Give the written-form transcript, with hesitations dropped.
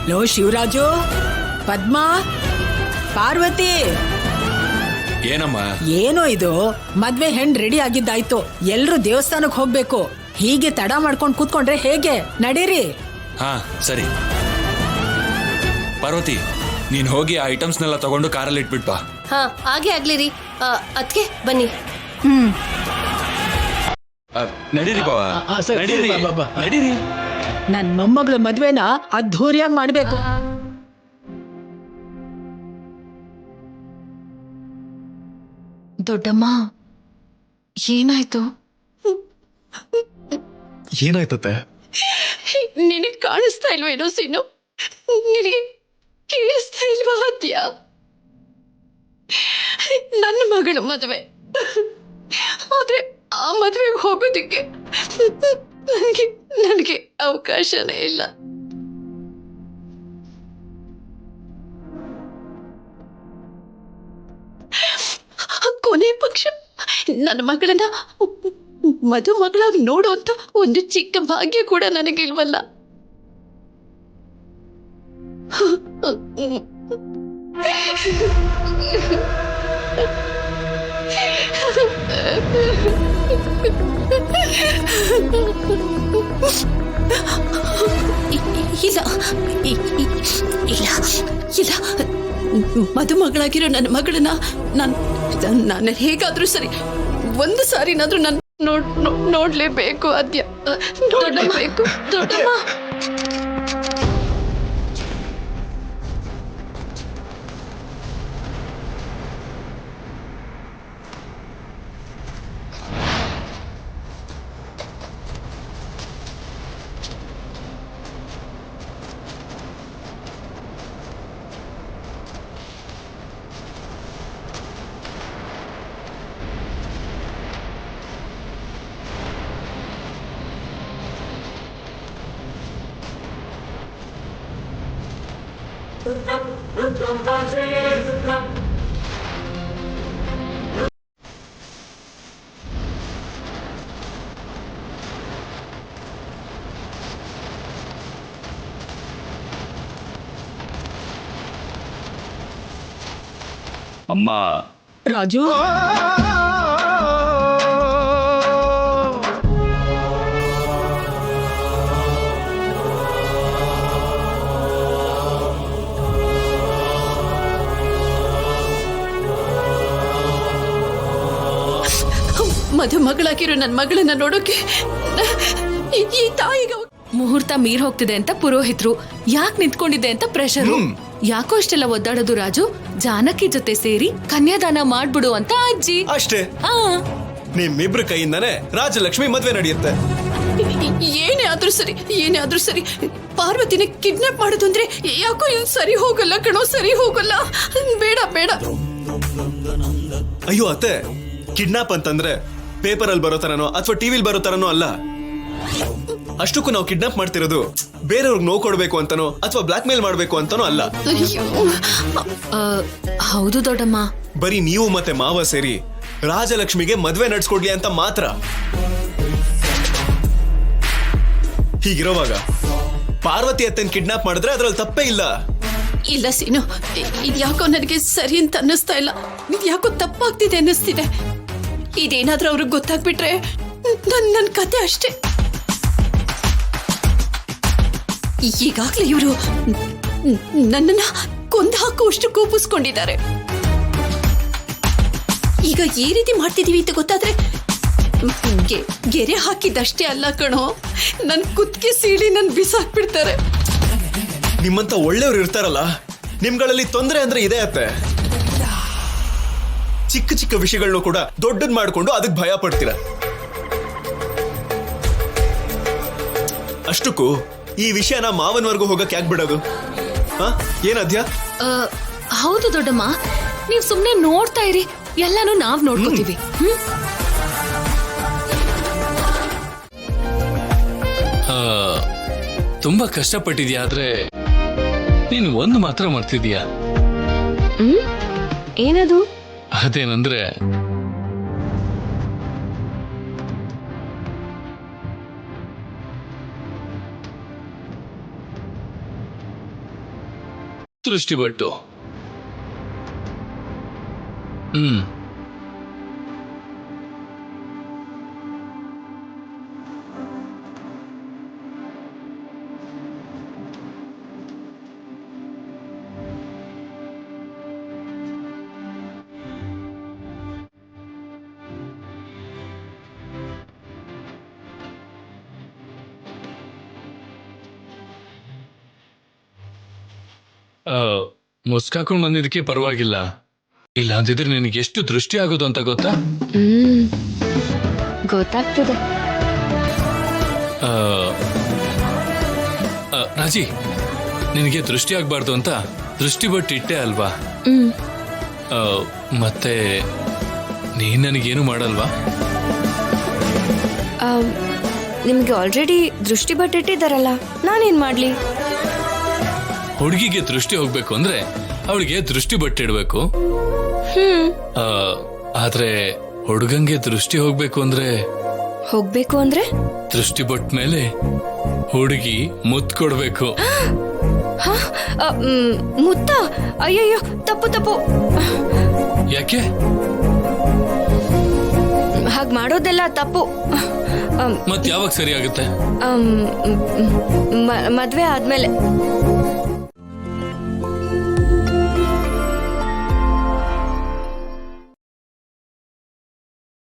Low Shivaraju, Padma, Parvati, ಏನಮ್ಮ? ಏನೋ ಇದು, ಮದ್ವೆ ಹೆಣ್ ರೆಡಿ ಆಗಿದ್ದಾಯ್ತು. ಎಲ್ರು ದೇವಸ್ಥಾನಕ್ಕೆ ಹೋಗ್ಬೇಕು. ಹೀಗೆ ತಡ ಮಾಡ್ಕೊಂಡು ಕೂತ್ಕೊಂಡ್ರೆ ಹೇಗೆ? ನಡೀರಿ. ಹಾ ಸರಿ. ಪಾರ್ವತಿ, ನೀನ್ ಹೋಗಿ ಆ ಐಟಮ್ಸ್ನೆಲ್ಲ ತಗೊಂಡು ಕಾರಲ್ಲಿ ಇಟ್ಬಿಟ್ಬಾ. ಹಾ ಹಾಗೆ ಆಗ್ಲಿ ರೀ. ಅದ್ಕೆ ಬನ್ನಿ. ನಡೀರಿ ಬಾವ, ನಡೀರಿ ನಡೀರಿ. ನನ್ ಮೊಮ್ಮಗಳ ಮದ್ವೆನ ಅದ್ಧೂರಿಯಾಗಿ ಮಾಡ್ಬೇಕು. ದೊಡ್ಡಮ್ಮ, ಏನಾಯ್ತು? ಏನಾಯ್ತತ್ತೆ? ನಿನಗ್ ಕಾಣಿಸ್ತಾ ಇಲ್ವೇನೋ ಸೀನು? ನಿನಗೆ ಕೇಳಿಸ್ತಾ ಇಲ್ವಾ ಅದ್ಯ? ನನ್ನ ಮಗಳ ಮದುವೆ, ಆದ್ರೆ ಆ ಮದುವೆಗೆ ಹೋಗೋದಿಕ್ಕೆ ನನಗೆ ಅವಕಾಶನೇ ಇಲ್ಲ. ಕೊನೆ ಪಕ್ಷ ನನ್ನ ಮಗಳನ್ನ ಮದುಮಗಳಾಗಿ ನೋಡುವಂತ ಒಂದು ಚಿಕ್ಕ ಭಾಗ್ಯ ಕೂಡ ನನಗಿಲ್ವಲ್ಲ. ಇಲ್ಲ ಇಲ್ಲ ಇಲ್ಲ, ಮದುಮಗಳಾಗಿರೋ ನನ್ನ ಮಗಳನ್ನ ನಾನು ಹೇಗಾದ್ರೂ ಸರಿ ಒಂದು ಸಾರಿನಾದ್ರೂ ನಾನು ನೋಡ್ಲೇಬೇಕು. ಅದ್ಯ ನೋಡ್ಲೇಬೇಕು. ದೊಡ್ಡಮ್ಮ, ಅಮ್ಮ. ರಾಜು, ಮದುಮಗಳಾಗಿರೋ ನನ್ನ ಮಗಳನ್ನ ನೋಡೋಕೆ ಈ ತಾಯಿಗ ಮುಹೂರ್ತ ಮೀರ್ ಹೋಗ್ತಿದೆ ಅಂತ ಪುರೋಹಿತರು, ಯಾಕೆ ನಿಂತ್ಕೊಂಡಿದೆ ಅಂತ ಪ್ರೆಷರ್. ಯಾಕೋ ಇಷ್ಟೆಲ್ಲ ಒದ್ದಾಡೋದು ರಾಜು? ಜಾನಕಿ ಜೊತೆ ಸೇರಿ ಕನ್ಯಾದಾನ ಮಾಡ್ಬಿಡು ಅಂತ ಅಜ್ಜಿ. ಅಷ್ಟೇ, ನಿಮ್ಮಿಬ್ರ ಕೈಯಿಂದಾನೆ ರಾಜಲಕ್ಷ್ಮಿ ಮದ್ವೆ ನಡೆಯುತ್ತೆ. ಏನೇ ಆದ್ರೂ ಸರಿ ಪಾರ್ವತಿನ ಕಿಡ್ನಾಪ್ ಮಾಡೋದು ಅಂದ್ರೆ ಯಾಕೋ ಸರಿ ಹೋಗಲ್ಲ ಕಣೋ, ಸರಿ ಹೋಗಲ್ಲ. ಬೇಡ ಬೇಡ. ಅಯ್ಯೋ ಅತ್ತೆ, ಕಿಡ್ನಾಪ್ ಅಂತಂದ್ರೆ ಪೇಪರ್ ಅಲ್ಲಿ ಬರೋ ತರನೋ ಅಥವಾ ಟಿವಿಲ್ ಬರೋ ತರನೋ ಅಲ್ಲ. ಅಷ್ಟಕ್ಕೂ ನಾವು ಕಿಡ್ನಾಪ್ ಮಾಡ್ತಿರೋದು ಬೇರೆಯವ್ರಿಗೆ ನೋವು ಕೊಡ್ಬೇಕು ಅಂತನೋ ಅಥವಾ ಬ್ಲಾಕ್ ಮೇಲ್ ಮಾಡ್ಬೇಕು ಅಂತನೋ ಅಲ್ಲ. ಹೌದು ದೊಡ್ಡಮ್ಮ, ಬರೀ ನೀವು ಮತ್ತೆ ಮಾವ ಸೇರಿ ರಾಜಲಕ್ಷ್ಮಿಗೆ ಮದ್ವೆ ನಡ್ಸ್ಕೊಡ್ಲಿ ಅಂತ ಮಾತ್ರ. ಹೀಗಿರೋವಾಗ ಪಾರ್ವತಿ ಅತ್ತನ್ ಕಿಡ್ನಾಪ್ ಮಾಡಿದ್ರೆ ಅದ್ರಲ್ಲಿ ತಪ್ಪೇ ಇಲ್ಲ. ಇಲ್ಲ ಸೀನು, ಇದ್ಯಾಕೋ ನನಗೆ ಸರಿ ಅಂತ ಅನ್ನಿಸ್ತಾ ಇಲ್ಲ. ಇದ್ಯಾಕೋ ತಪ್ಪಾಗ್ತಿದೆ ಅನ್ನಿಸ್ತಿದೆ. ಇದೇನಾದ್ರೂ ಅವ್ರಿಗೆ ಗೊತ್ತಾಗ್ಬಿಟ್ರೆ ನನ್ನ ಕತೆ ಅಷ್ಟೇ. ಈಗಾಗ್ಲೇ ಇವರು ನನ್ನನ್ನ ಕೊಂದು ಹಾಕುವಷ್ಟು ಕೋಪಿಸ್ಕೊಂಡಿದ್ದಾರೆ. ಈಗ ಈ ರೀತಿ ಮಾಡ್ತಿದೀವಿ ಅಂತ ಗೊತ್ತಾದ್ರೆ ಗೆರೆ ಹಾಕಿದಷ್ಟೇ ಅಲ್ಲ ಕಣೋ, ನನ್ ಕುತ್ತಿಗೆ ಸೀಳಿ ನನ್ ಬಿಸಾಕ್ಬಿಡ್ತಾರೆ. ನಿಮ್ಮಂತ ಒಳ್ಳೆಯವ್ರು ಇರ್ತಾರಲ್ಲ, ನಿಮ್ಗಳಲ್ಲಿ ತೊಂದರೆ ಅಂದ್ರೆ ಇದೆ ಅತ್ತೆ. ಚಿಕ್ಕ ಚಿಕ್ಕ ವಿಷಯಗಳನ್ನು ಕೂಡ ದೊಡ್ಡದ್ ಮಾಡ್ಕೊಂಡು ಅದಕ್ಕೆ ಭಯ ಪಡ್ತೀರ. ಅಷ್ಟಕ್ಕೂ ಈ ವಿಷಯನ ಮಾವನವರೆಗೂ ಹೋಗಕ್ಕೆ ಯಾಕೆ ಬಿಡೋದು? ಏನಾದ್ಯಾ? ಹೌದು ದೊಡ್ಡಮ್ಮ, ನೀವ್ ಸುಮ್ನೆ ನೋಡ್ತಾ ಇರಿ, ಎಲ್ಲಾನು ನಾವ್ ನೋಡ್ಕೋತೀವಿ. ತುಂಬಾ ಕಷ್ಟಪಟ್ಟಿದ್ಯಾ, ಆದ್ರೆ ನೀನು ಒಂದು ಮಾತ್ರ ಮಾಡ್ತಿದ್ಯಾ. ಏನದು? ಅದೇನಂದ್ರೆ ದೃಷ್ಟಿ ಬಟ್ಟು. ಮುಸ್ಕಾಕೊಂಡು ಬಂದಿದ್ದಕ್ಕೆ ಪರವಾಗಿಲ್ಲ, ಇಲ್ಲ ಅಂದಿದ್ರೆ ನಿನಗೆ ಎಷ್ಟು ದೃಷ್ಟಿ ಆಗೋದು ಅಂತ ಗೊತ್ತಾ? ಗೊತ್ತಾಗ್ತದೆ. ರಾಜಿ, ನಿನಗೆ ದೃಷ್ಟಿ ಆಗ್ಬಾರ್ದು ಅಂತ ದೃಷ್ಟಿ ಬಟ್ಟು ಇಟ್ಟೆ ಅಲ್ವಾ? ಮತ್ತೆ ನೀನ್ ನನಗೇನು ಮಾಡಲ್ವಾ? ನಿಮ್ಗೆ ಆಲ್ರೆಡಿ ದೃಷ್ಟಿ ಬಟ್ಟಿಟ್ಟಿದ್ದಾರಲ್ಲ, ನಾನೇನ್ ಮಾಡ್ಲಿ? ಹುಡುಗಿಗೆ ದೃಷ್ಟಿ ಹೋಗ್ಬೇಕು ಅಂದ್ರೆ ಅವಳಿಗೆ ದೃಷ್ಟಿ ಬಟ್ಟಿಡ್ಬೇಕು. ಆದ್ರೆ ಹುಡುಗಂಗೆ ದೃಷ್ಟಿ ಹೋಗ್ಬೇಕು ಅಂದ್ರೆ ದೃಷ್ಟಿ ಬಟ್ ಮೇಲೆ ಹುಡುಗಿ ಮುತ್ತು ಕೊಡ್ಬೇಕು. ಮುತ್ತ? ಅಯ್ಯಯ್ಯೋ, ತಪ್ಪು. ಯಾಕೆ ಹಾಗ್ ಮಾಡೋದೆಲ್ಲ ತಪ್ಪು. ಮತ್ ಯಾವಾಗ ಸರಿ ಆಗುತ್ತೆ? ಮದ್ವೆ ಆದ್ಮೇಲೆ.